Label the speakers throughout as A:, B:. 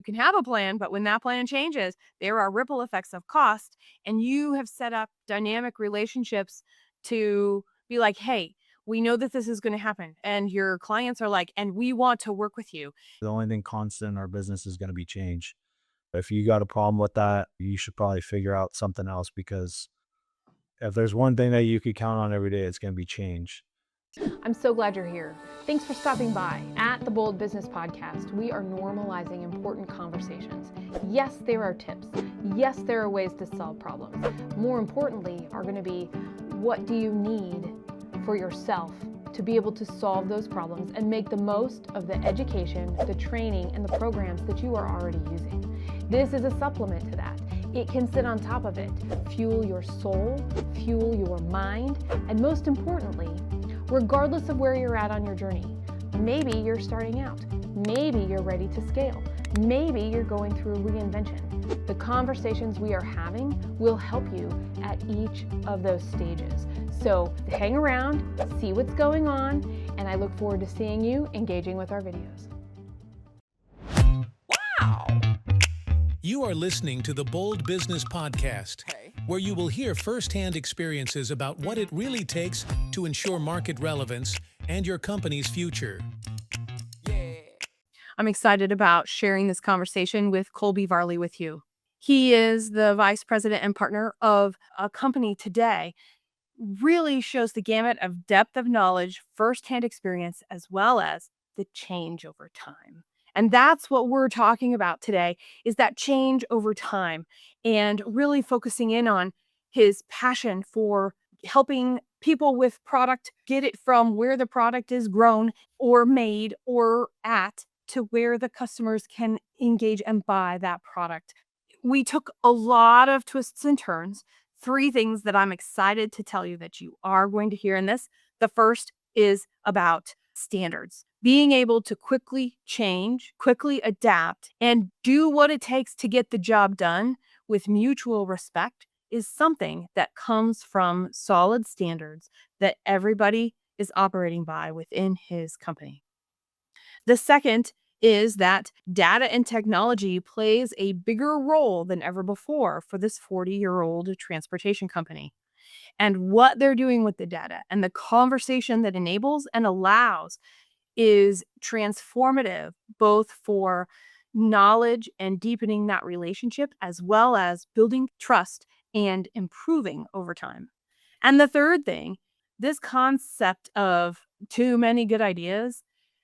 A: can have a plan, but when that plan changes, there are ripple effects of cost. And you have set up dynamic relationships to be like, hey, we know that this is going to happen. And your clients are like, and we want to work with you.
B: The only thing constant in our business is going to be change. If you got a problem with that, you should probably figure out something else, because if there's one thing that you could count on every day, it's going to be change.
C: I'm so glad you're here. Thanks for stopping by. At the Bold Business Podcast, we are normalizing important conversations. Yes, there are tips. Yes, there are ways to solve problems. More importantly, are going to be, what do you need for yourself to be able to solve those problems and make the most of the education, the training, and the programs that you are already using. This is a supplement to that. It can sit on top of it, fuel your soul, fuel your mind, and most importantly, regardless of where you're at on your journey. Maybe you're starting out. Maybe you're ready to scale. Maybe you're going through reinvention. The conversations we are having will help you at each of those stages. So hang around, see what's going on, and I look forward to seeing you engaging with our videos.
D: Wow! You are listening to the Bold Business Podcast, where you will hear firsthand experiences about what it really takes to ensure market relevance and your company's future.
A: I'm excited about sharing this conversation with Colby Varley with you. He is the vice president and partner of a company today. Really shows the gamut of depth of knowledge, firsthand experience, as well as the change over time. And that's what we're talking about today, is that change over time, and really focusing in on his passion for helping people with product get it from where the product is grown or made or at to where the customers can engage and buy that product. We took a lot of twists and turns. 3 things that I'm excited to tell you that you are going to hear in this. The first is about standards. Being able to quickly change, quickly adapt, and do what it takes to get the job done with mutual respect is something that comes from solid standards that everybody is operating by within his company. The second is that data and technology plays a bigger role than ever before for this 40-year-old transportation company. And what they're doing with the data and the conversation that enables and allows is transformative, both for knowledge and deepening that relationship, as well as building trust and improving over time. And the third thing, this concept of too many good ideas,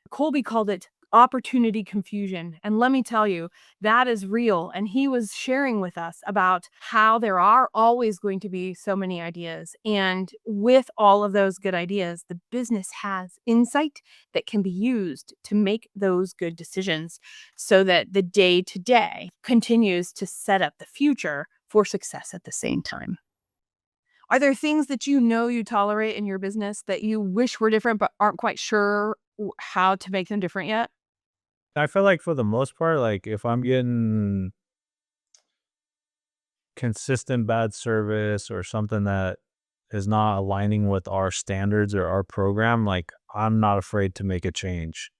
A: Colby called it opportunity confusion. And let me tell you, that is real. And he was sharing with us about how there are always going to be so many ideas. And with all of those good ideas, the business has insight that can be used to make those good decisions so that the day to day continues to set up the future for success at the same time. Are there things that you tolerate in your business that you wish were different but aren't quite sure how to make them different yet?
B: I feel like for the most part, like if I'm getting consistent bad service or something that is not aligning with our standards or our program, like I'm not afraid to make a change.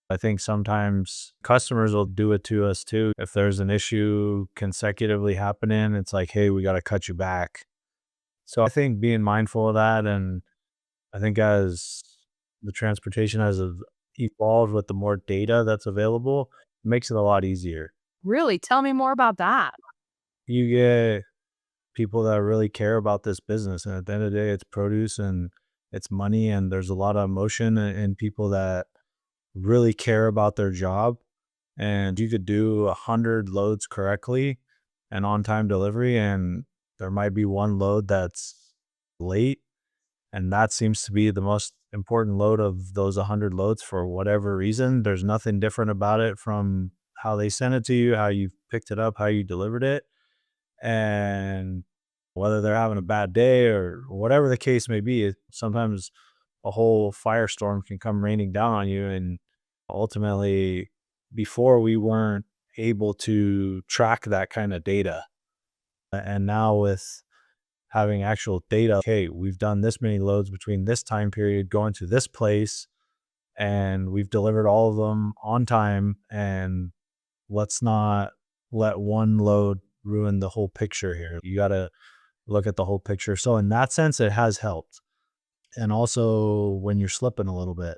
B: I think sometimes customers will do it to us too. If there's an issue consecutively happening, it's like, hey, we got to cut you back. So I think being mindful of that, and I think as the transportation has evolved with the more data that's available, it makes it a lot easier.
A: Really? Tell me more about that.
B: You get people that really care about this business, and at the end of the day, it's produce and it's money, and there's a lot of emotion in people that really care about their job. And you could do 100 loads correctly and on time delivery, and there might be one load that's late, and that seems to be the most important load of those 100 loads for whatever reason. There's nothing different about it from how they sent it to you, how you picked it up, how you delivered it. And whether they're having a bad day or whatever the case may be, sometimes a whole firestorm can come raining down on you. And ultimately, before we weren't able to track that kind of data. And now with having actual data, okay, we've done this many loads between this time period going to this place, and we've delivered all of them on time, and let's not let one load ruin the whole picture here. You got to look at the whole picture. So in that sense, it has helped. And also when you're slipping a little bit,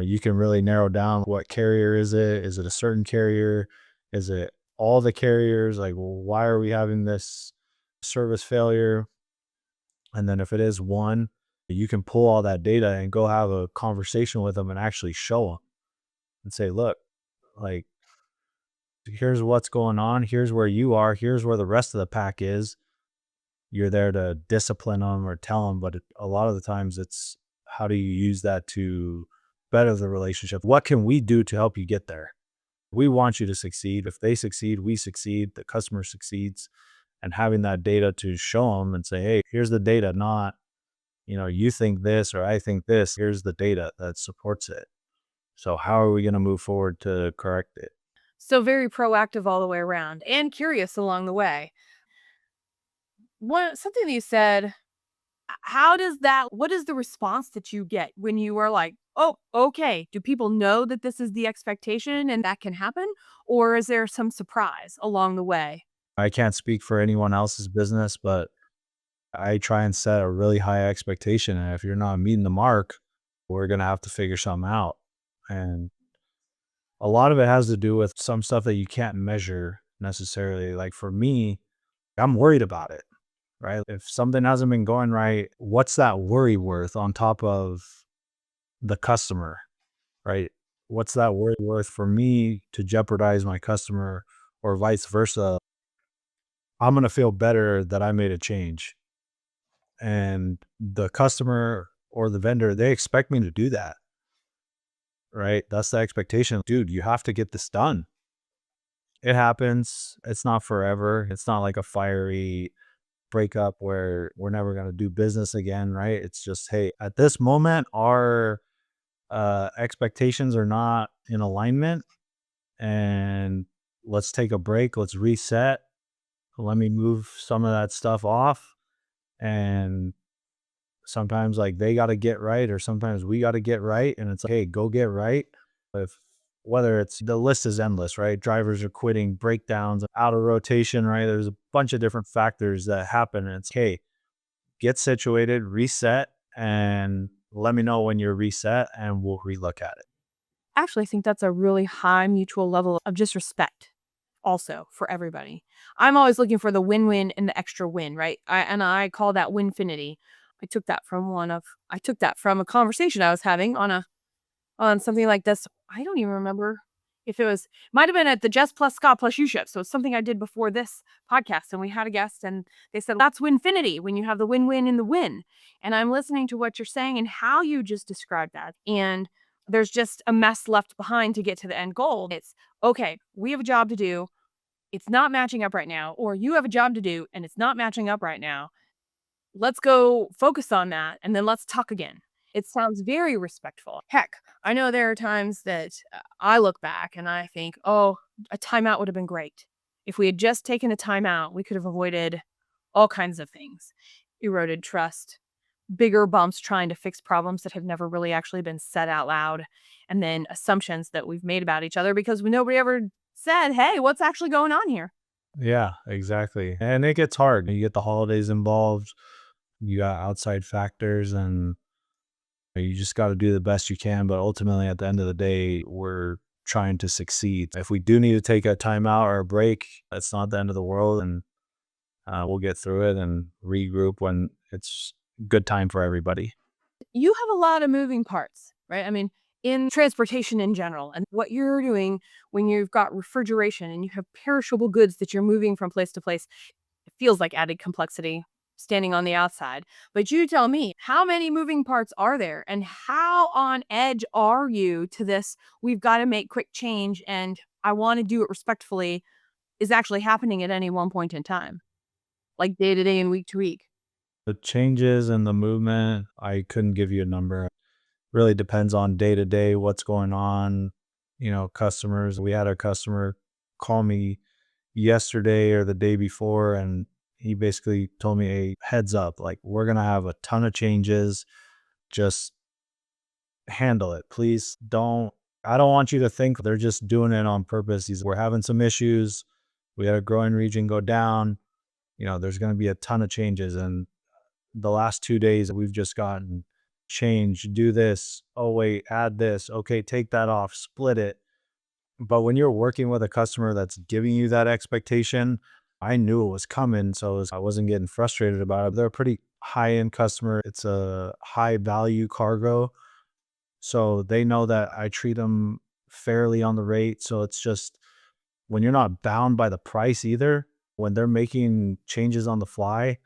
B: you can really narrow down what carrier is it? Is it a certain carrier? Is it all the carriers? Like, well, why are we having this service failure? And then if it is one, you can pull all that data and go have a conversation with them and actually show them and say, look, like, here's what's going on. Here's where you are. Here's where the rest of the pack is. You're there to discipline them or tell them. But a lot of the times it's how do you use that to better the relationship? What can we do to help you get there? We want you to succeed. If they succeed, we succeed, the customer succeeds. And having that data to show them and say, hey, here's the data, not, you think this or I think this. Here's the data that supports it. So how are we going to move forward to correct it?
A: So very proactive all the way around and curious along the way. Something that you said, what is the response that you get when you are like, oh, okay. Do people know that this is the expectation and that can happen? Or is there some surprise along the way?
B: I can't speak for anyone else's business, but I try and set a really high expectation. And if you're not meeting the mark, we're going to have to figure something out. And a lot of it has to do with some stuff that you can't measure necessarily. Like for me, I'm worried about it, right? If something hasn't been going right, what's that worry worth on top of the customer, right? What's that worry worth for me to jeopardize my customer or vice versa? I'm going to feel better that I made a change. And the customer or the vendor, they expect me to do that, right? That's the expectation. Dude, you have to get this done. It happens. It's not forever. It's not like a fiery breakup where we're never going to do business again, right? It's just, hey, at this moment, our expectations are not in alignment, and let's take a break. Let's reset. Let me move some of that stuff off. And sometimes like they got to get right, or sometimes we got to get right. And it's like, hey, go get right. If whether it's the list is endless, right? Drivers are quitting, breakdowns, out of rotation, right? There's a bunch of different factors that happen. And it's, hey, get situated, reset, and let me know when you're reset and we'll relook at it.
A: Actually, I think that's a really high mutual level of just respect also for everybody. I'm always looking for the win-win and the extra win, right? I call that winfinity. I took that from a conversation I was having on something like this. I don't even remember if might have been at the Jess plus Scott plus you shift. So it's something I did before this podcast, and we had a guest and they said, that's winfinity, when you have the win-win in the win. And I'm listening to what you're saying and how you just described that. And there's just a mess left behind to get to the end goal. It's okay, we have a job to do. It's not matching up right now. Or you have a job to do and it's not matching up right now. Let's go focus on that and then let's talk again. It sounds very respectful. Heck, I know there are times that I look back and I think, oh, a timeout would have been great. If we had just taken a timeout, we could have avoided all kinds of things. Eroded trust, bigger bumps trying to fix problems that have never really actually been said out loud, and then assumptions that we've made about each other because nobody ever said, hey, what's actually going on here?
B: Yeah, exactly. And it gets hard. You get the holidays involved, you got outside factors, and you just got to do the best you can. But ultimately, at the end of the day, we're trying to succeed. If we do need to take a timeout or a break, it's not the end of the world. And we'll get through it and regroup when it's good time for everybody.
A: You have a lot of moving parts, right? I mean, in transportation in general, and what you're doing when you've got refrigeration and you have perishable goods that you're moving from place to place, it feels like added complexity standing on the outside. But you tell me, how many moving parts are there and how on edge are you to this? We've got to make quick change and I want to do it respectfully is actually happening at any one point in time, like day to day and week to week.
B: The changes and the movement, I couldn't give you a number. Really depends on day to day, what's going on, customers. We had a customer call me yesterday or the day before, and he basically told me a heads up, like, we're going to have a ton of changes. Just handle it. Please don't. I don't want you to think they're just doing it on purpose. We're having some issues. We had a growing region go down. There's going to be a ton of changes. And the last 2 days, we've just gotten change, do this. Oh, wait, add this. Okay, take that off, split it. But when you're working with a customer that's giving you that expectation, I knew it was coming. So I wasn't getting frustrated about it. They're a pretty high end customer. It's a high value cargo. So they know that I treat them fairly on the rate. So it's just when you're not bound by the price either, when they're making changes on the fly,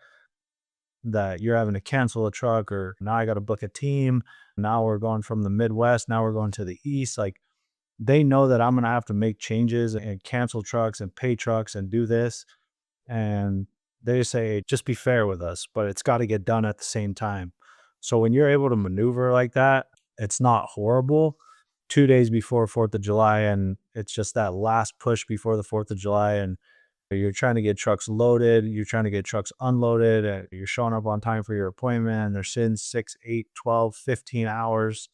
B: that you're having to cancel a truck, or now I got to book a team. Now we're going from the Midwest. Now we're going to the East. Like, they know that I'm going to have to make changes and cancel trucks and pay trucks and do this. And they say, just be fair with us, but it's got to get done at the same time. So when you're able to maneuver like that, it's not horrible. 2 days before 4th of July, and it's just that last push before the 4th of July. And you're trying to get trucks loaded, you're trying to get trucks unloaded, and you're showing up on time for your appointment, and they're sitting 6, 8, 12, 15 hours.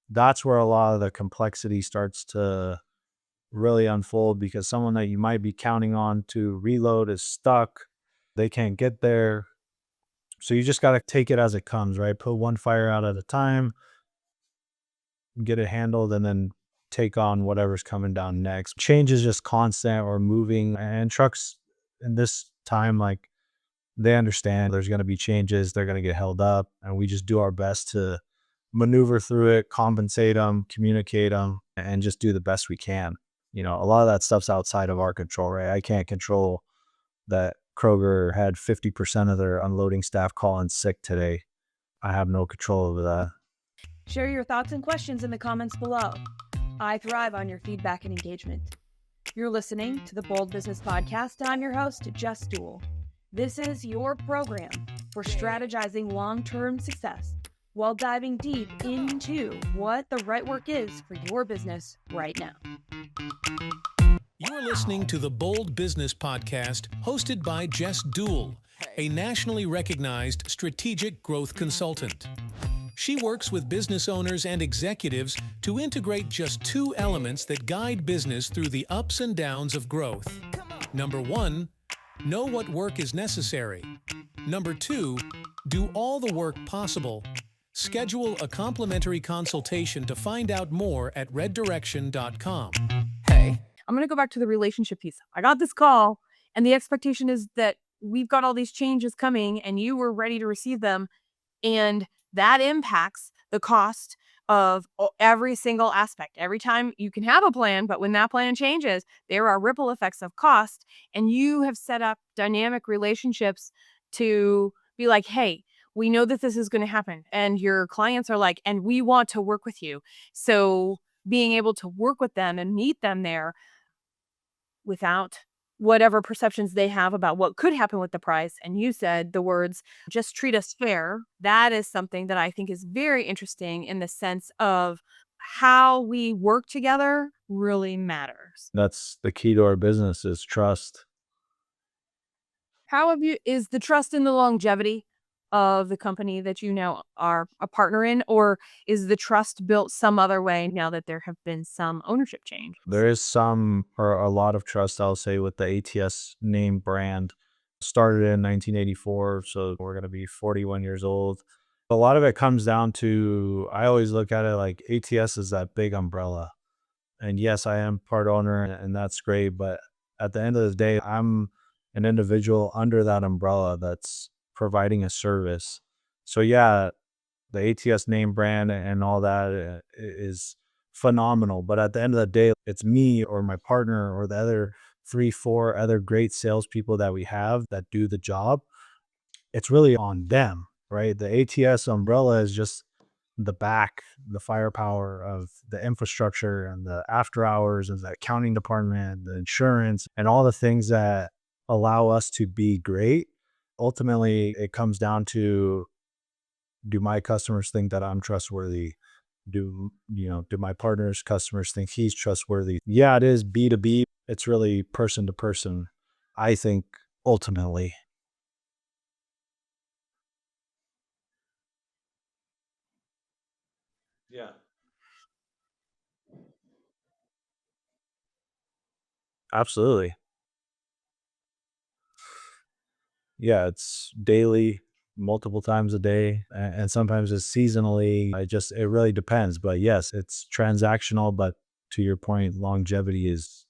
B: That's where a lot of the complexity starts to really unfold, because someone that you might be counting on to reload is stuck. They can't get there. So you just got to take it as it comes, right? Put one fire out at a time, get it handled, and then take on whatever's coming down next. Change is just constant or moving, and trucks in this time, like, they understand there's going to be changes, they're going to get held up, and we just do our best to maneuver through it, compensate them, communicate them, and just do the best we can. A lot of that stuff's outside of our control, right? I can't control that Kroger had 50% of their unloading staff calling sick today. I have no control over that.
A: Share your thoughts and questions in the comments below. I thrive on your feedback and engagement. You're listening to the Bold Business Podcast, and I'm your host, Jess, Dewell. This is your program for strategizing long-term success while diving deep into what the right work is for your business right now.
D: You're listening to the Bold Business Podcast, hosted by Jess, Dewell, a nationally recognized strategic growth consultant. She works with business owners and executives to integrate just 2 elements that guide business through the ups and downs of growth. Number 1, know what work is necessary. Number 2, do all the work possible. Schedule a complimentary consultation to find out more at reddirection.com.
A: I'm going to go back to the relationship piece. I got this call, and the expectation is that we've got all these changes coming, and you were ready to receive them. And that impacts the cost of every single aspect. Every time you can have a plan, but when that plan changes, there are ripple effects of cost. And you have set up dynamic relationships to be like, hey, we know that this is going to happen. And your clients are like, and we want to work with you. So being able to work with them and meet them there without whatever perceptions they have about what could happen with the price. And you said the words, just treat us fair. That is something that I think is very interesting in the sense of how we work together really matters.
B: That's the key to our business, is trust.
A: Is the trust in the longevity of the company that you now are a partner in, or is the trust built some other way now that there have been some ownership change?
B: There is some, or a lot of trust, I'll say, with the ATS name brand. Started in 1984, so we're going to be 41 years old. A lot of it comes down to, I always look at it like ATS is that big umbrella. And yes, I am part owner, and that's great. But at the end of the day, I'm an individual under that umbrella that's providing a service. So yeah, the ATS name brand and all that is phenomenal. But at the end of the day, it's me or my partner or the other 3, 4 other great salespeople that we have that do the job. It's really on them, right? The ATS umbrella is just the firepower of the infrastructure and the after hours and the accounting department, the insurance, and all the things that allow us to be great. Ultimately, it comes down to, do my customers think that I'm trustworthy? Do my partner's customers think he's trustworthy? Yeah, it is B2B. It's really person to person, I think, ultimately. Yeah. Absolutely. Yeah, it's daily, multiple times a day, and sometimes it's seasonally. It really depends. But yes, it's transactional. But to your point, longevity is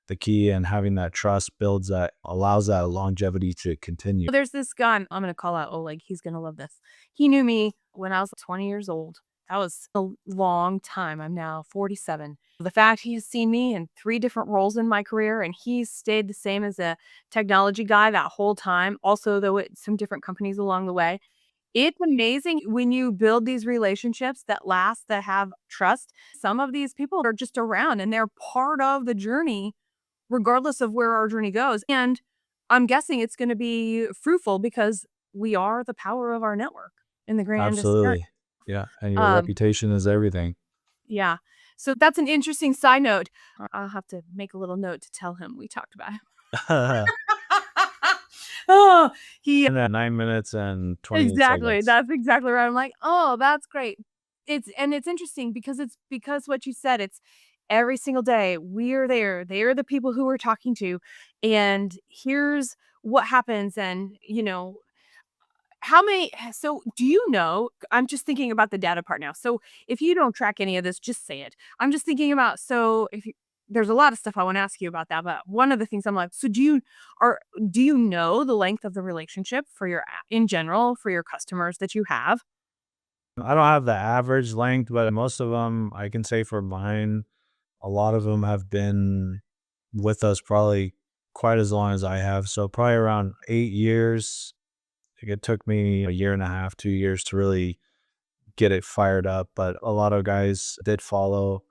B: the key, and having that trust builds that, allows that longevity to continue.
A: There's this guy, I'm gonna call out Oleg, he's gonna love this. He knew me when I was 20 years old. That was a long time. I'm now 47. The fact he's seen me in 3 different roles in my career, and he's stayed the same as a technology guy that whole time, also though at some different companies along the way. It's amazing when you build these relationships that last, that have trust. Some of these people are just around and they're part of the journey regardless of where our journey goes. And I'm guessing it's gonna be fruitful because we are the power of our network in the grandest area.
B: Absolutely. Yeah, and your
A: Um,
B: reputation is everything.
A: yeah. So that's an interesting side note. I'll have to make a little note to tell him we talked about him.
B: And
A: Oh, he
B: then 9 minutes and 28
A: exactly.
B: seconds.
A: That's exactly right. I'm like, "Oh, that's great." It's interesting because what you said, it's every single day we're there. They are the people who we're talking to, and here's what happens and, how many so do you know I'm just thinking about the data part now. So if you don't track any of this, just say it. I'm just thinking about so if you there's a lot of stuff I wanna ask you about that, but one of the things I'm like, so or do you know the length of the relationship for in general, for your customers that you have?
B: I don't have the average length, but most of them, I can say for mine, a lot of them have been with us probably quite as long as I have. So probably around 8 years. Like, it took me a year and a half, 2 years to really get it fired up, but a lot of guys did follow,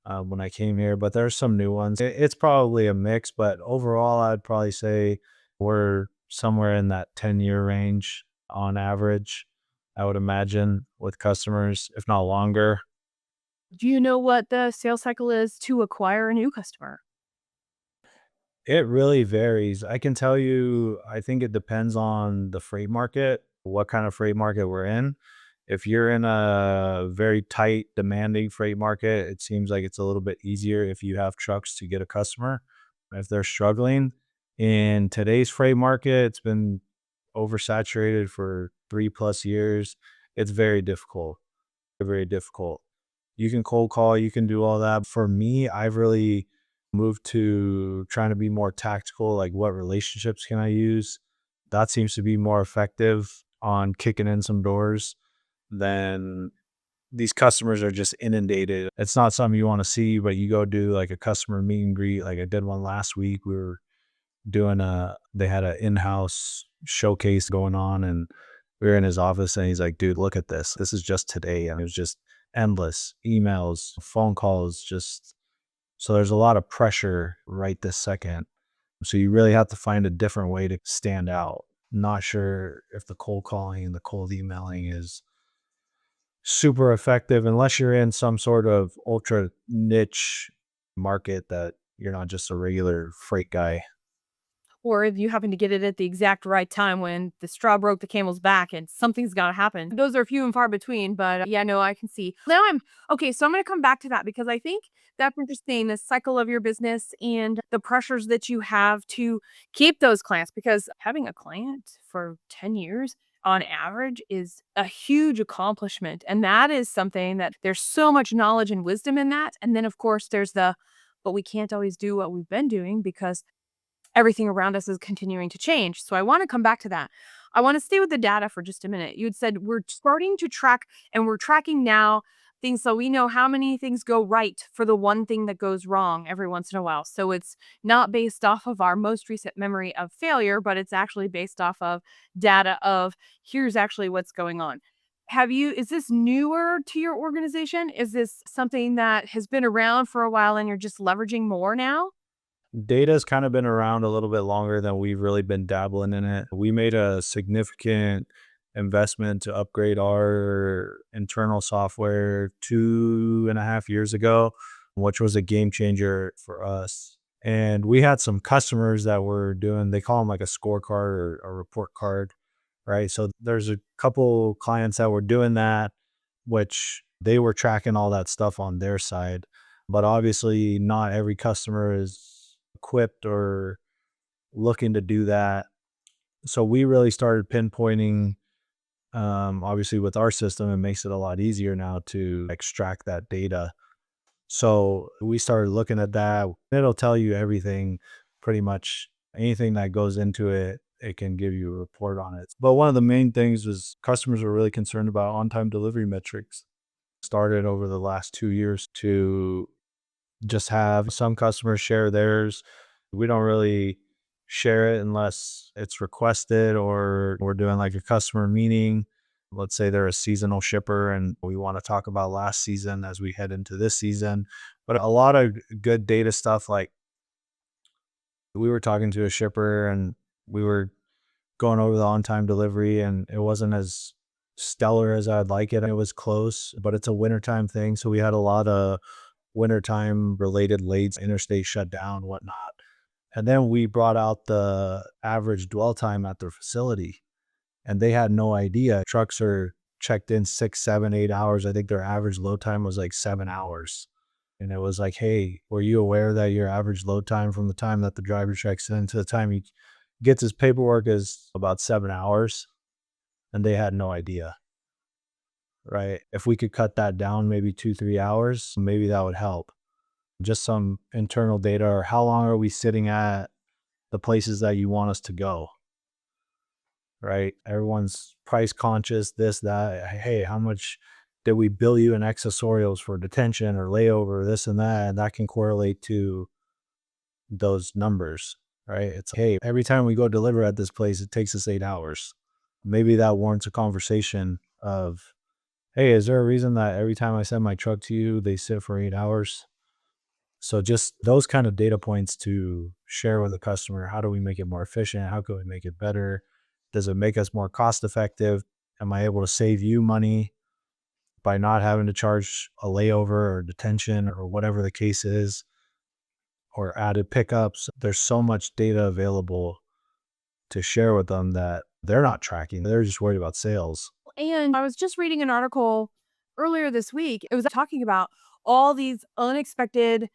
B: when I came here, but there's some new ones. It's probably a mix, but overall, I'd probably say we're somewhere in that 10-year range on average, I would imagine, with customers, if not longer.
A: Do you know what the sales cycle is to acquire a new customer?
B: It really varies. I can tell you, I think it depends on the freight market, what kind of freight market we're in. If you're in a very tight, demanding freight market, it seems like it's a little bit easier if you have trucks to get a customer. If they're struggling in today's freight market, it's been oversaturated for 3 plus years. It's very difficult, very difficult. You can cold call, you can do all that. For me, I've really moved to trying to be more tactical, like what relationships can I use? That seems to be more effective on kicking in some doors than these customers are just inundated. It's not something you want to see, but you go do like a customer meet and greet. Like I did one last week. We were doing they had an in-house showcase going on, and we were in his office and he's like, dude, look at this. This is just today. And it was just endless emails, phone calls, just so there's a lot of pressure right this second. So you really have to find a different way to stand out. Not sure if the cold calling and the cold emailing is super effective unless you're in some sort of ultra niche market that you're not just a regular freight guy.
A: Or if you happen to get it at the exact right time when the straw broke the camel's back and something's gotta happen. Those are few and far between, but yeah, no, I can see. Now I'm okay, so I'm gonna come back to that because I think that's interesting, the cycle of your business and the pressures that you have to keep those clients because having a client for 10 years on average is a huge accomplishment. And that is something that there's so much knowledge and wisdom in that. And then of course there's but we can't always do what we've been doing because everything around us is continuing to change. So I want to come back to that. I want to stay with the data for just a minute. You had said we're starting to track and we're tracking now things so we know how many things go right for the one thing that goes wrong every once in a while. So it's not based off of our most recent memory of failure, but it's actually based off of data of here's actually what's going on. Is this newer to your organization? Is this something that has been around for a while and you're just leveraging more now?
B: Data's kind of been around a little bit longer than we've really been dabbling in it. We made a significant investment to upgrade our internal software 2.5 years ago, which was a game changer for us. And we had some customers that were doing, they call them like a scorecard or a report card, right? So there's a couple clients that were doing that, which they were tracking all that stuff on their side. But obviously, not every customer is equipped or looking to do that. So we really started pinpointing, obviously with our system, it makes it a lot easier now to extract that data. So we started looking at that. It'll tell you everything, pretty much anything that goes into it. It can give you a report on it. But one of the main things was customers were really concerned about on-time delivery metrics. Started over the last 2 years to just have some customers share theirs. We don't really share it unless it's requested or we're doing like a customer meeting. Let's say they're a seasonal shipper and we want to talk about last season as we head into this season. But a lot of good data stuff, like we were talking to a shipper and we were going over the on-time delivery and it wasn't as stellar as I'd like it. It was close, but it's a wintertime thing. So we had a lot of wintertime related lates, interstate shutdown, whatnot. And then we brought out the average dwell time at their facility and they had no idea. Trucks are checked in 6, 7, 8 hours. I think their average load time was like 7 hours. And it was like, hey, were you aware that your average load time from the time that the driver checks in to the time he gets his paperwork is about 7 hours? And they had no idea, right? If we could cut that down maybe 2, 3 hours, maybe that would help. Just some internal data, or how long are we sitting at the places that you want us to go, right? Everyone's price conscious, this, that. Hey, how much did we bill you in accessorials for detention or layover, this and that? And that can correlate to those numbers, right? It's, hey, every time we go deliver at this place, it takes us 8 hours. Maybe that warrants a conversation of, hey, is there a reason that every time I send my truck to you, they sit for 8 hours? So just those kind of data points to share with the customer. How do we make it more efficient? How can we make it better? Does it make us more cost effective? Am I able to save you money by not having to charge a layover or detention or whatever the case is, or added pickups? There's so much data available to share with them that they're not tracking. They're just worried about sales.
A: And I was just reading an article earlier this week. It was talking about all these unexpected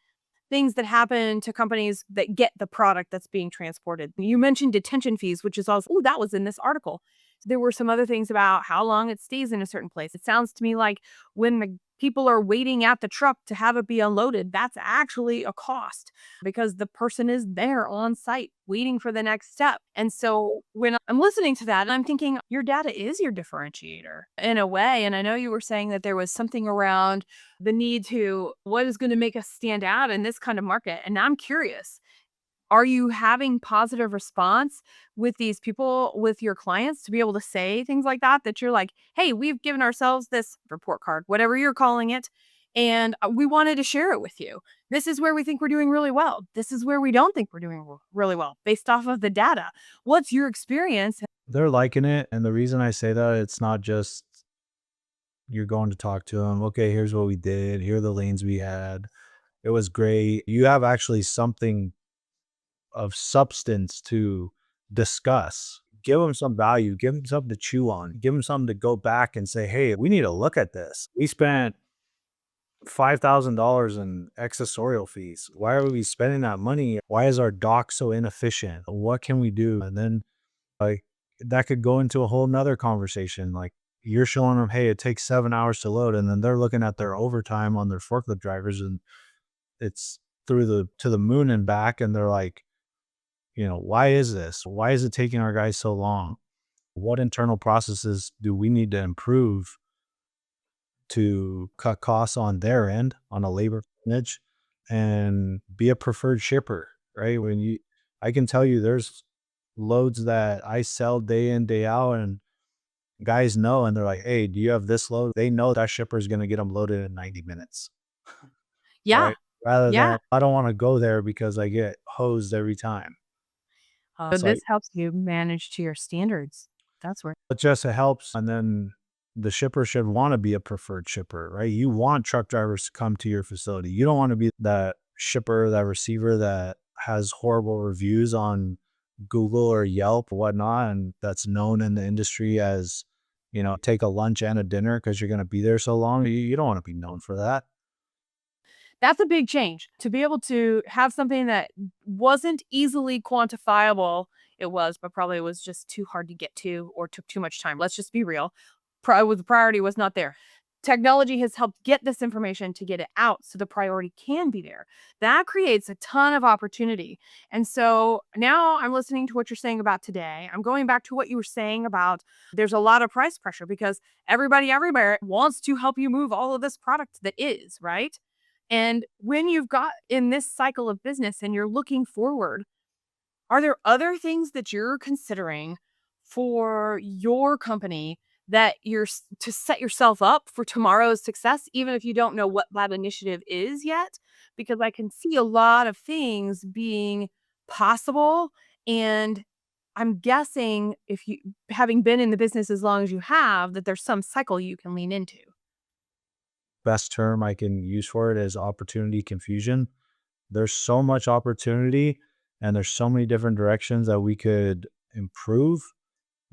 A: things that happen to companies that get the product that's being transported. You mentioned detention fees, which is also, oh, that was in this article. There were some other things about how long it stays in a certain place. It sounds to me like when the people are waiting at the truck to have it be unloaded, that's actually a cost because the person is there on site waiting for the next step. And so when I'm listening to that, I'm thinking your data is your differentiator in a way. And I know you were saying that there was something around the need to what is going to make us stand out in this kind of market. And I'm curious, are you having positive response with these people, with your clients to be able to say things like that, that you're like, hey, we've given ourselves this report card, whatever you're calling it, and we wanted to share it with you. This is where we think we're doing really well. This is where we don't think we're doing really well based off of the data. What's your experience?
B: They're liking it. And the reason I say that, it's not just you're going to talk to them. Okay, here's what we did. Here are the lanes we had. It was great. You have actually something of substance to discuss. Give them some value, give them something to chew on, give them something to go back and say, hey, we need to look at this. We spent $5,000 in accessorial fees. Why are we spending that money? Why is our dock so inefficient? What can we do? And then like that could go into a whole nother conversation. Like you're showing them, hey, it takes 7 hours to load. And then they're looking at their overtime on their forklift drivers and it's to the moon and back. And they're like, why is this? Why is it taking our guys so long? What internal processes do we need to improve to cut costs on their end on a labor percentage and be a preferred shipper, right? I can tell you there's loads that I sell day in, day out, and guys know, and they're like, hey, do you have this load? They know that shipper is going to get them loaded in 90 minutes,
A: Yeah.
B: right? Rather
A: Yeah.
B: than, I don't want to go there because I get hosed every time.
A: So
B: It's like,
A: this helps you manage to your standards. That's where.
B: it just helps. And then the shipper should want to be a preferred shipper, right? You want truck drivers to come to your facility. You don't want to be that shipper, that receiver that has horrible reviews on Google or Yelp or whatnot. And that's known in the industry as, take a lunch and a dinner because you're going to be there so long. You don't want to be known for that.
A: That's a big change. To be able to have something that wasn't easily quantifiable, it was, but probably was just too hard to get to or took too much time. Let's just be real. The priority was not there. Technology has helped get this information to get it out so the priority can be there. That creates a ton of opportunity. And so now I'm listening to what you're saying about today. I'm going back to what you were saying about there's a lot of price pressure because everybody everywhere wants to help you move all of this product that is, right? And when you've got in this cycle of business and you're looking forward, are there other things that you're considering for your company that to set yourself up for tomorrow's success, even if you don't know what that initiative is yet? Because I can see a lot of things being possible. And I'm guessing if you, having been in the business as long as you have, that there's some cycle you can lean into.
B: Best term I can use for it is opportunity confusion. There's so much opportunity and there's so many different directions that we could improve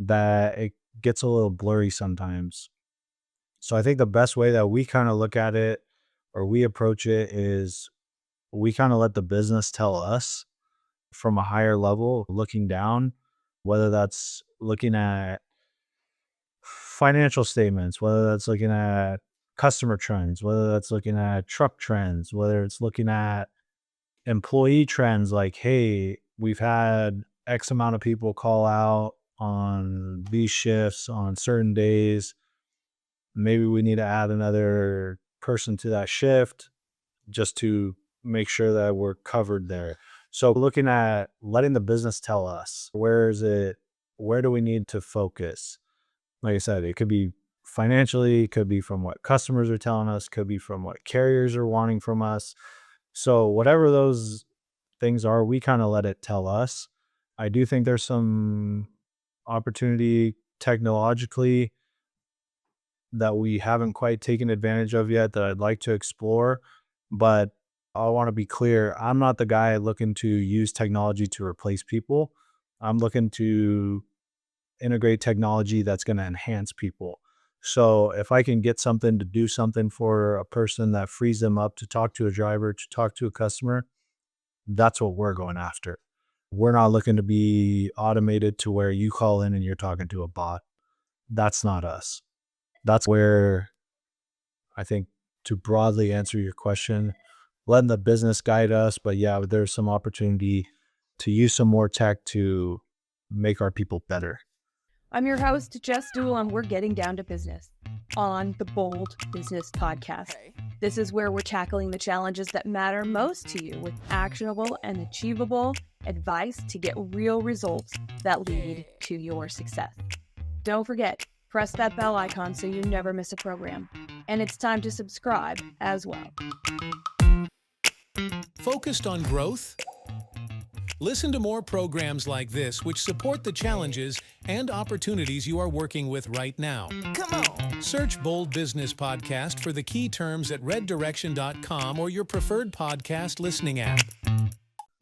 B: that it gets a little blurry sometimes. So I think the best way that we kind of look at it or we approach it is we kind of let the business tell us from a higher level, looking down, whether that's looking at financial statements, whether that's looking at customer trends, whether that's looking at truck trends, whether it's looking at employee trends like, hey, we've had X amount of people call out on these shifts on certain days. Maybe we need to add another person to that shift just to make sure that we're covered there. So looking at letting the business tell us where do we need to focus? Like I said, it could be financially, it could be from what customers are telling us, could be from what carriers are wanting from us. So whatever those things are, we kind of let it tell us. I do think there's some opportunity technologically that we haven't quite taken advantage of yet that I'd like to explore. But I want to be clear, I'm not the guy looking to use technology to replace people. I'm looking to integrate technology that's going to enhance people. So if I can get something to do something for a person that frees them up to talk to a driver, to talk to a customer, that's what we're going after. We're not looking to be automated to where you call in and you're talking to a bot. That's not us. That's where I think, to broadly answer your question, letting the business guide us. But yeah, there's some opportunity to use some more tech to make our people better.
E: I'm your host, Jess, Dewell, and we're getting down to business on the Bold Business Podcast. This is where we're tackling the challenges that matter most to you with actionable and achievable advice to get real results that lead to your success. Don't forget, press that bell icon so you never miss a program. And it's time to subscribe as well.
D: Focused on growth? Listen to more programs like this which support the challenges and opportunities you are working with right now. Come on! Search Bold Business Podcast for the key terms at reddirection.com or your preferred podcast listening app.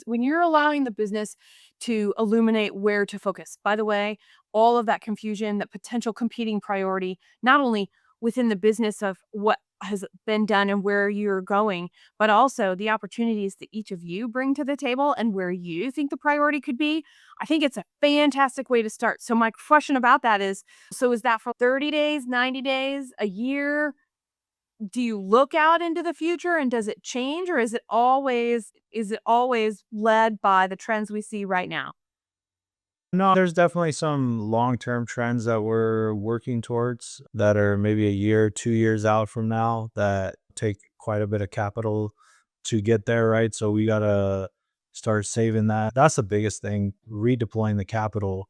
A: When you're allowing the business to illuminate where to focus, by the way, all of that confusion, that potential competing priority, not only within the business of what has been done and where you're going, but also the opportunities that each of you bring to the table and where you think the priority could be. I think it's a fantastic way to start. So my question about that is, so is that for 30 days, 90 days, a year? Do you look out into the future and does it change, or is it always led by the trends we see right now?
B: No, there's definitely some long-term trends that we're working towards that are maybe a year, 2 years out from now that take quite a bit of capital to get there, right? So we got to start saving that. That's the biggest thing, redeploying the capital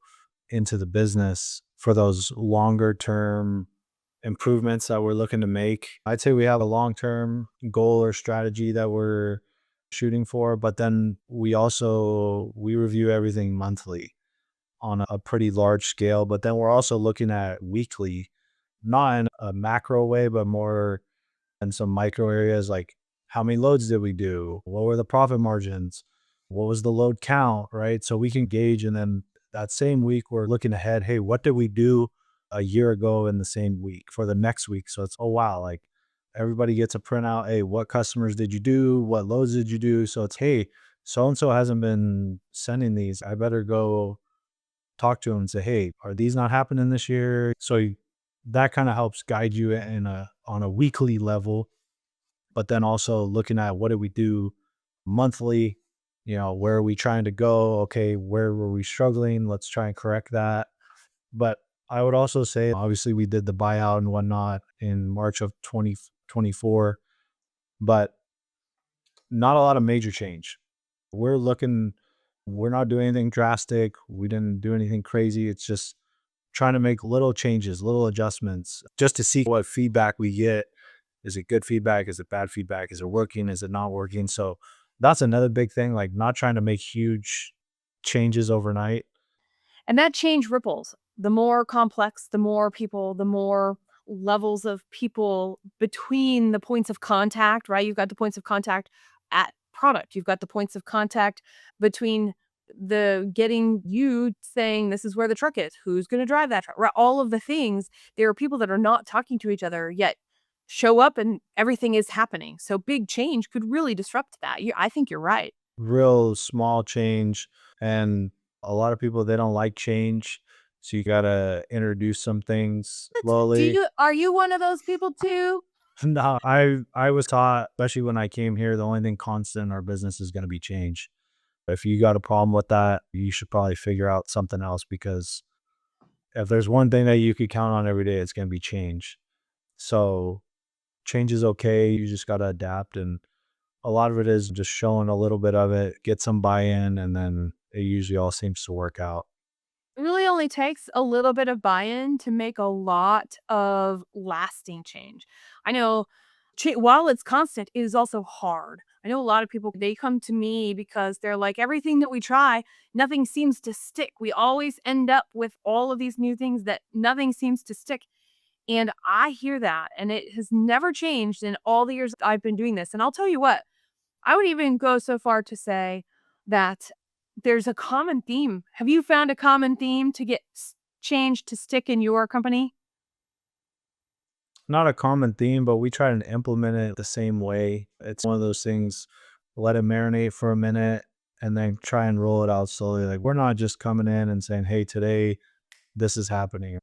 B: into the business for those longer term improvements that we're looking to make. I'd say we have a long-term goal or strategy that we're shooting for, but then we review everything monthly on a pretty large scale, but then we're also looking at weekly, not in a macro way, but more in some micro areas like how many loads did we do? What were the profit margins? What was the load count, right? So we can gauge. And then that same week, we're looking ahead. Hey, what did we do a year ago in the same week for the next week? So it's, oh, wow, like Everybody gets a printout. Hey, what customers did you do? What loads did you do? So it's, hey, so and so hasn't been sending these. I better go talk to them and say, hey, are these not happening this year? So that kind of helps guide you on a weekly level, but then also looking at what did we do monthly, where are we trying to go? Okay, where were we struggling? Let's try and correct that. But I would also say, obviously, we did the buyout and whatnot in March of 2024, but not a lot of major change. We're looking, we're not doing anything drastic. We didn't do anything crazy. It's just trying to make little changes, little adjustments, just to see what feedback we get. Is it good feedback? Is it bad feedback? Is it working? Is it not working? So that's another big thing, like not trying to make huge changes overnight.
A: And that change ripples. The more complex, the more people, the more levels of people between the points of contact, right? You've got the points of contact at product. You've got the points of contact between the getting you saying this is where the truck is, who's going to drive that truck, right? All of the things. There are people that are not talking to each other yet show up and everything is happening. So big change could really disrupt that. I think you're right.
B: Real small change. And a lot of people, they don't like change. So you got to introduce some things slowly.
A: Are you one of those people too?
B: No, I was taught, especially when I came here, the only thing constant in our business is going to be change. If you got a problem with that, you should probably figure out something else, because if there's one thing that you could count on every day, it's going to be change. So change is okay. You just got to adapt. And a lot of it is just showing a little bit of it, get some buy-in, and then it usually all seems to work out.
A: It really only takes a little bit of buy-in to make a lot of lasting change. I know while it's constant, it is also hard. I know a lot of people, they come to me because they're like, everything that we try, nothing seems to stick. We always end up with all of these new things that nothing seems to stick. And I hear that, and it has never changed in all the years I've been doing this. And I'll tell you what, I would even go so far to say that there's a common theme. Have you found a common theme to get change to stick in your company?
B: Not a common theme, but we try to implement it the same way. It's one of those things, let it marinate for a minute and then try and roll it out slowly. Like, we're not just coming in and saying, hey, today this is happening.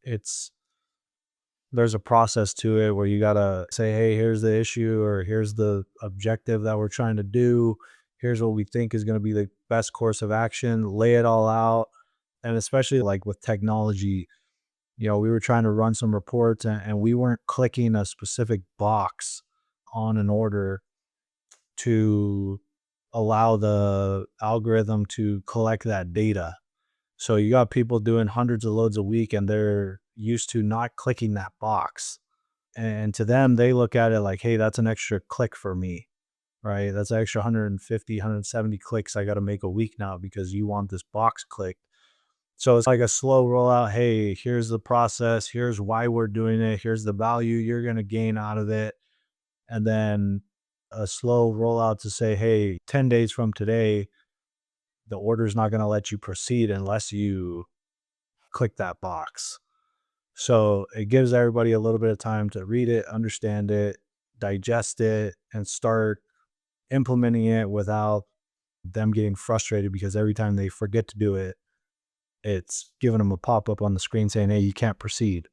B: There's a process to it where you got to say, hey, here's the issue, or here's the objective that we're trying to do. Here's what we think is going to be the best course of action, lay it all out. And especially like with technology, we were trying to run some reports, and we weren't clicking a specific box on an order to allow the algorithm to collect that data. So you got people doing hundreds of loads a week, and they're used to not clicking that box. And to them, they look at it like, hey, that's an extra click for me, right? That's an extra 150, 170 clicks I got to make a week now because you want this box clicked. So it's like a slow rollout. Hey, here's the process. Here's why we're doing it. Here's the value you're going to gain out of it. And then a slow rollout to say, hey, 10 days from today, the order is not going to let you proceed unless you click that box. So it gives everybody a little bit of time to read it, understand it, digest it, and start implementing it without them getting frustrated, because every time they forget to do it, it's giving them a pop-up on the screen saying, hey, you can't proceed.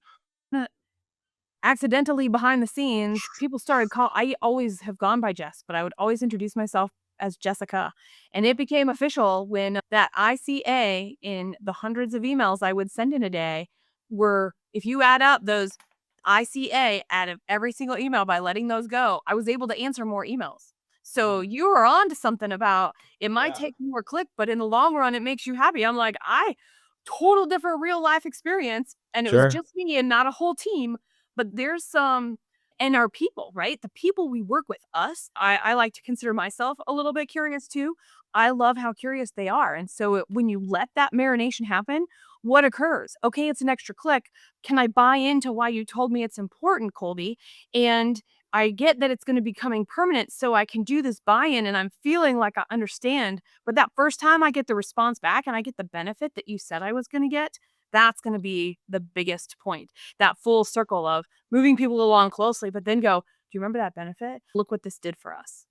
A: Accidentally behind the scenes, people started I always have gone by Jess, but I would always introduce myself as Jessica. And it became official when that ICA in the hundreds of emails I would send in a day were, if you add up those ICA out of every single email by letting those go, I was able to answer more emails. So you are on to something about it might take more click, but in the long run, it makes you happy. I'm like, total different real life experience. And it was
B: Sure.
A: just me and not a whole team. But there's some, and our people, right? The people we work with, us, I like to consider myself a little bit curious too. I love how curious they are. And so when you let that marination happen, what occurs? Okay, it's an extra click. Can I buy into why you told me it's important, Colby? And I get that it's going to be becoming permanent, so I can do this buy-in and I'm feeling like I understand. But that first time I get the response back and I get the benefit that you said I was going to get, that's going to be the biggest point. That full circle of moving people along closely, but then go, you remember that benefit? Look what this did for us.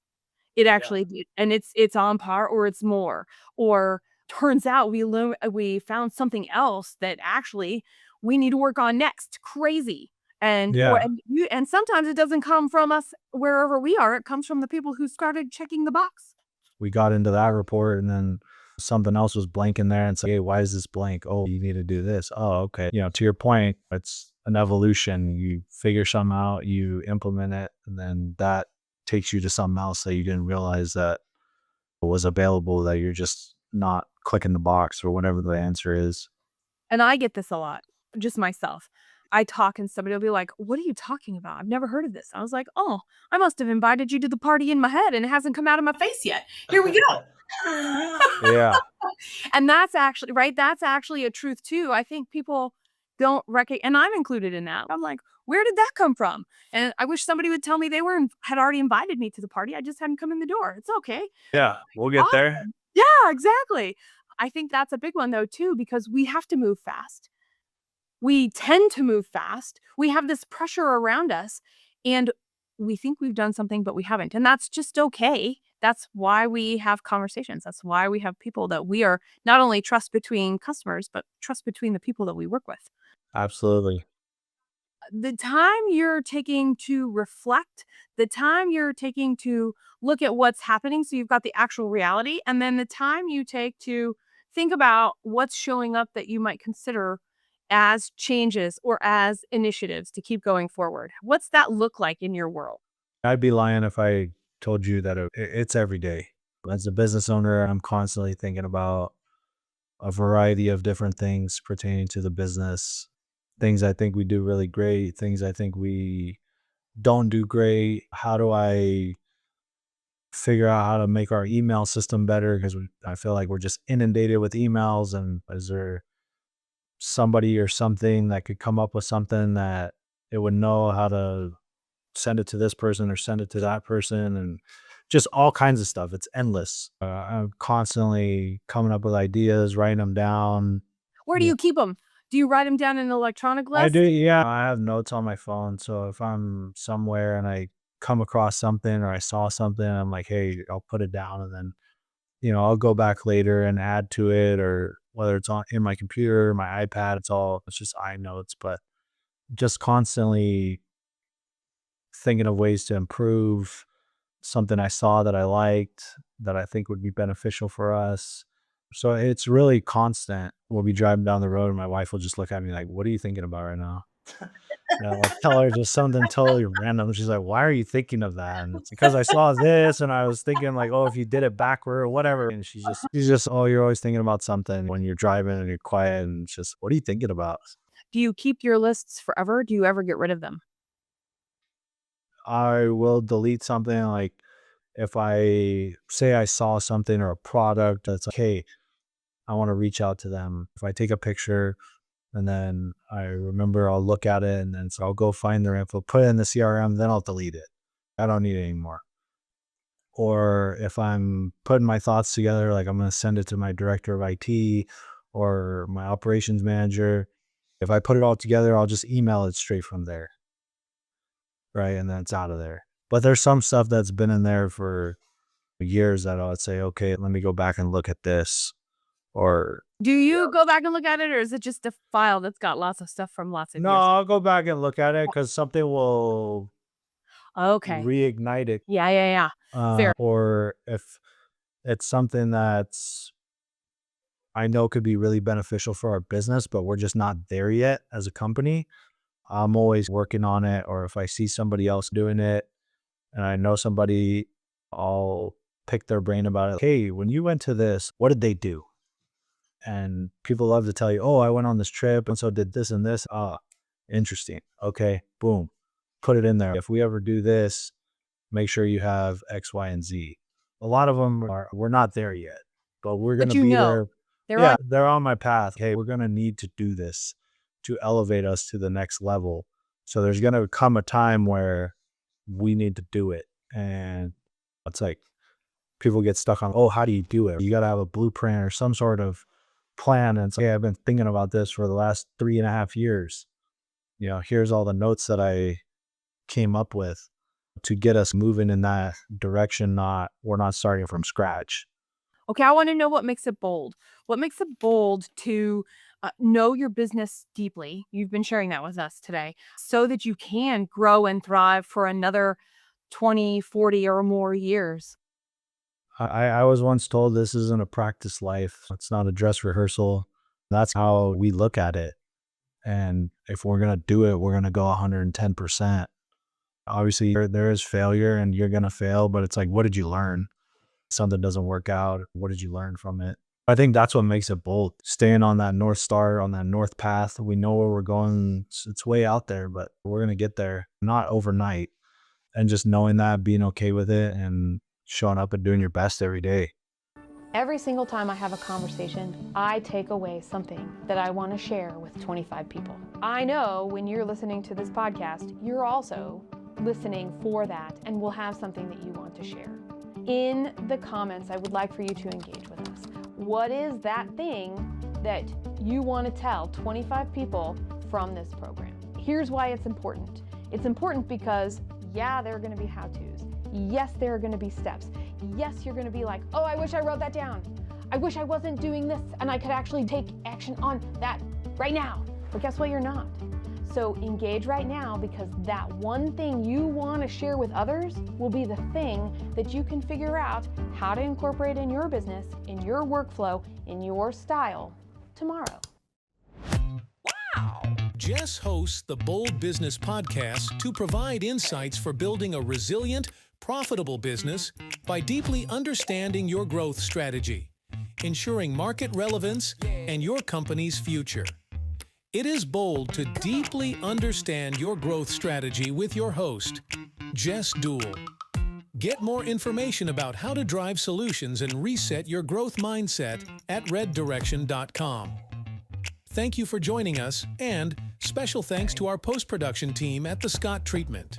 A: It actually did, and it's on par or it's more. Or turns out we found something else that actually we need to work on next. Crazy.
B: Yeah.
A: And sometimes it doesn't come from us wherever we are. It comes from the people who started checking the box.
B: We got into that report and then something else was blank in there and say, hey, why is this blank? Oh, you need to do this. Oh, okay. To your point, it's an evolution. You figure something out, you implement it, and then that takes you to something else that you didn't realize that was available, that you're just not clicking the box or whatever the answer is.
A: And I get this a lot, just myself. I talk and somebody will be like, "What are you talking about? I've never heard of this." I was like, "Oh, I must have invited you to the party in my head and it hasn't come out of my face yet. Here we go."
B: Yeah.
A: And that's actually right. That's actually a truth too. I think people don't recognize, and I'm included in that. I'm like, where did that come from? And I wish somebody would tell me they had already invited me to the party. I just hadn't come in the door. It's okay.
B: Yeah. We'll get there.
A: Awesome. Yeah, exactly. I think that's a big one though too, because we have to move fast. We tend to move fast. We have this pressure around us and we think we've done something, but we haven't. And that's just okay. That's why we have conversations. That's why we have people that we are not only trust between customers, but trust between the people that we work with.
B: Absolutely.
A: The time you're taking to reflect, the time you're taking to look at what's happening, so you've got the actual reality, and then the time you take to think about what's showing up that you might consider as changes or as initiatives to keep going forward. What's that look like in your world?
B: I'd be lying if I told you that it's every day. As a business owner, I'm constantly thinking about a variety of different things pertaining to the business. Things I think we do really great, things I think we don't do great. How do I figure out how to make our email system better? Because I feel like we're just inundated with emails. And is there somebody or something that could come up with something that it would know how to send it to this person or send it to that person, and just all kinds of stuff. It's endless. I'm constantly coming up with ideas, writing them down.
A: Where do
B: Yeah.
A: you keep them? Do you write them down in an electronic
B: I do.
A: list?
B: Yeah. I have notes on my phone. So if I'm somewhere and I come across something or I saw something, I'm like, hey, I'll put it down and then, I'll go back later and add to it, or whether it's on in my computer, my iPad, it's just iNotes, but just constantly thinking of ways to improve something I saw that I liked, that I think would be beneficial for us. So it's really constant. We'll be driving down the road and my wife will just look at me like, what are you thinking about right now? I'll tell her just something totally random. She's like, why are you thinking of that? And it's because I saw this and I was thinking like, oh, if you did it backward or whatever. And she's just, oh, you're always thinking about something when you're driving and you're quiet, and it's just, what are you thinking about?
A: Do you keep your lists forever? Do you ever get rid of them?
B: I will delete something, like if I say I saw something or a product that's like, hey, I want to reach out to them. If I take a picture and then I remember, I'll look at it and then so I'll go find their info, put it in the CRM, then I'll delete it. I don't need it anymore. Or if I'm putting my thoughts together, like I'm going to send it to my director of IT or my operations manager. If I put it all together, I'll just email it straight from there. Right. And then it's out of there. But there's some stuff that's been in there for years that I'll say, okay, let me go back and look at this. Or
A: Do you go back and look at it, or is it just a file that's got lots of stuff from lots of
B: no,
A: years?
B: I'll go back and look at it because something will
A: Okay.
B: reignite it.
A: Yeah, yeah, yeah. Fair.
B: Or if it's something that's I know could be really beneficial for our business, but we're just not there yet as a company, I'm always working on it. Or if I see somebody else doing it and I know somebody, I'll pick their brain about it. Hey, when you went to this, what did they do? And people love to tell you, oh, I went on this trip and so did this and this. Ah, interesting. Okay, boom, put it in there. If we ever do this, make sure you have X, Y, and Z. A lot of them we're not there yet, but we're going
A: But
B: to be
A: they're
B: there.
A: on.
B: Yeah, they're on my path. Hey, we're going to need to do this to elevate us to the next level. So there's going to come a time where we need to do it. And it's like people get stuck on, oh, how do you do it? You got to have a blueprint or some sort of plan. And it's like, hey, I've been thinking about this for the last 3.5 years. Here's all the notes that I came up with. to get us moving in that direction. We're not starting from scratch.
A: Okay, I want to know what makes it bold. What makes it bold to know your business deeply? You've been sharing that with us today so that you can grow and thrive for another 20, 40, or more years.
B: I was once told this isn't a practice life. It's not a dress rehearsal. That's how we look at it. And if we're going to do it, we're going to go 110%. Obviously, there is failure and you're going to fail, but it's like, what did you learn? Something doesn't work out. What did you learn from it? I think that's what makes it bold. Staying on that North Star, on that North path. We know where we're going. It's way out there, but we're going to get there, not overnight. And just knowing that, being okay with it, and showing up and doing your best every day.
C: Every single time I have a conversation, I take away something that I want to share with 25 people. I know when you're listening to this podcast, you're also listening for that and will have something that you want to share. In the comments, I would like for you to engage with us. What is that thing that you want to tell 25 people from this program? Here's why it's important. It's important because, yeah, there are going to be how-tos. Yes, there are going to be steps. Yes, you're going to be like, oh, I wish I wrote that down. I wish I wasn't doing this and I could actually take action on that right now. But guess what? You're not. So engage right now, because that one thing you want to share with others will be the thing that you can figure out how to incorporate in your business, in your workflow, in your style tomorrow.
D: Wow! Jess hosts the Bold Business Podcast to provide insights for building a resilient, profitable business by deeply understanding your growth strategy, ensuring market relevance, and your company's future. It is bold to deeply understand your growth strategy with your host, Jess Dewell. Get more information about how to drive solutions and reset your growth mindset at reddirection.com. Thank you for joining us, and special thanks to our post-production team at The Scott Treatment.